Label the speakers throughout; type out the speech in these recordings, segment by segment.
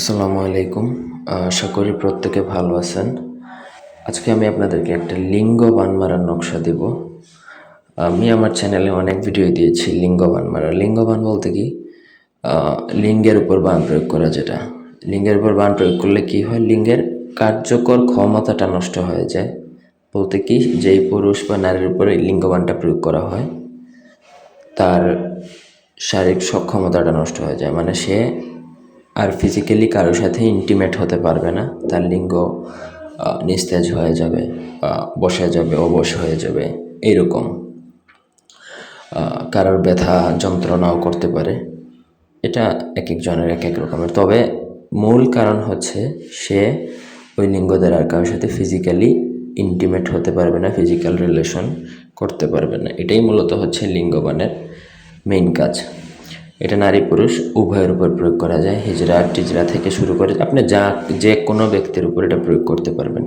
Speaker 1: আসসালামু আলাইকুম। আশা করি প্রত্যেকে ভালো আছেন। আজকে আমি আপনাদেরকে একটা লিঙ্গ বান মারার নকশা দেব। আমি আমার চ্যানেলে অনেক ভিডিও দিয়েছি লিঙ্গ বান মারা। লিঙ্গ বান বলতে কি, লিঙ্গের উপর বান প্রয়োগ করা, যেটা লিঙ্গের উপর বান প্রয়োগ করলে কি হয়, লিঙ্গের কার্যকর ক্ষমতাটা নষ্ট হয়ে যায়। বলতে কি, যেই পুরুষ বা নারীর উপরে লিঙ্গ বানটা প্রয়োগ করা হয় তার শারীরিক সক্ষমতাটা নষ্ট হয়ে যায়, মানে সে আর ফিজিক্যালি কারোর সাথে ইন্টিমেট হতে পারবে না। তার লিঙ্গ নিস্তেজ হয়ে যাবে, বসে যাবে, অবশ হয়ে যাবে, এইরকম। কারোর ব্যথা যন্ত্রণাও করতে পারে। এটা এক একজনের এক এক রকমের, তবে মূল কারণ হচ্ছে সে ওই লিঙ্গ দ্বারা আর কারোর সাথে ফিজিক্যালি ইন্টিমেট হতে পারবে না, ফিজিক্যাল রিলেশন করতে পারবে না। এটাই মূলত হচ্ছে লিঙ্গবানের মেইন কাজ। এটা নারী পুরুষ উভয়ের উপর প্রয়োগ করা যায়। হিজড়া টিজড়া থেকে শুরু করে আপনি যে কোনো ব্যক্তির উপর এটা প্রয়োগ করতে পারবেন।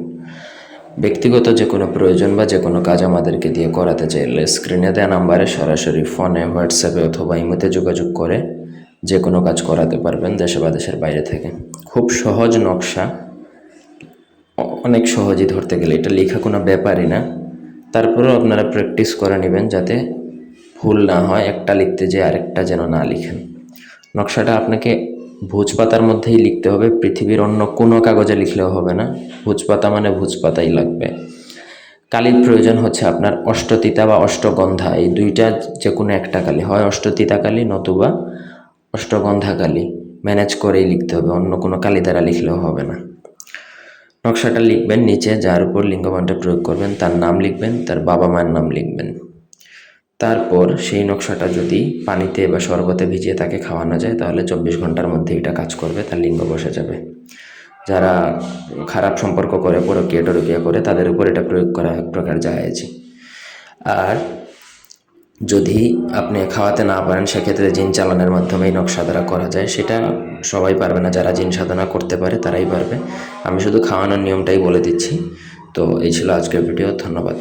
Speaker 1: ব্যক্তিগত যে কোনো প্রয়োজন বা যে কোনো কাজ আমাদেরকে দিয়ে করাতে চাইলে স্ক্রিনে দেওয়া নাম্বারে সরাসরি ফোনে, হোয়াটসঅ্যাপে অথবা ইমোতে যোগাযোগ করে যে কোনো কাজ করাতে পারবেন, দেশে বা দেশের বাইরে থেকে। খুব সহজ নকশা, অনেক সহজেই ধরতে গেলে। এটা লেখা কোনো ব্যাপারই না। তারপরেও আপনারা প্র্যাকটিস করে নেবেন যাতে ভুল না হয়, একটা লিখতে যেয়ে আরেকটা যেন না লিখেন। নকশাটা আপনাকে ভোজপাতার মধ্যেই লিখতে হবে, পৃথিবীর অন্য কোনো কাগজে লিখলেও হবে না। ভোজপাতা মানে ভোজপাতাই লাগবে। কালির প্রয়োজন হচ্ছে আপনার অষ্টতিতা বা অষ্টগন্ধা, এই দুইটা যে কোনো একটা কালি, হয় অষ্টতিতা কালি নতুবা অষ্টগন্ধা কালি, ম্যানেজ করেই লিখতে হবে, অন্য কোনো কালি দ্বারা লিখলেও হবে না। নকশাটা লিখবেন, নিচে যার উপর লিঙ্গবানটা প্রয়োগ করবেন তার নাম লিখবেন, তার বাবা মায়ের নাম লিখবেন। তারপর সেই নকশাটা যদি পানিতে বা শরবতে ভিজিয়ে তাকে খাওয়ানো যায় তাহলে 24 ঘন্টার মধ্যে এটা কাজ করবে, তার লিঙ্গ বসে যাবে। যারা খারাপ সম্পর্ক করে, পরকীয়া টরকীয়া করে, তাদের উপর এটা প্রয়োগ করা এক প্রকার জায়েজি। আর যদি আপনি খাওয়াতে না পারেন সেক্ষেত্রে জিন চালানোর মাধ্যমে এই নকশা দ্বারা করা যায়। সেটা সবাই পারবে না, যারা জিন সাধনা করতে পারে তারাই পারবে। আমি শুধু খাওয়ানোর নিয়মটাই বলে দিচ্ছি। তো এই ছিল আজকের ভিডিও। ধন্যবাদ।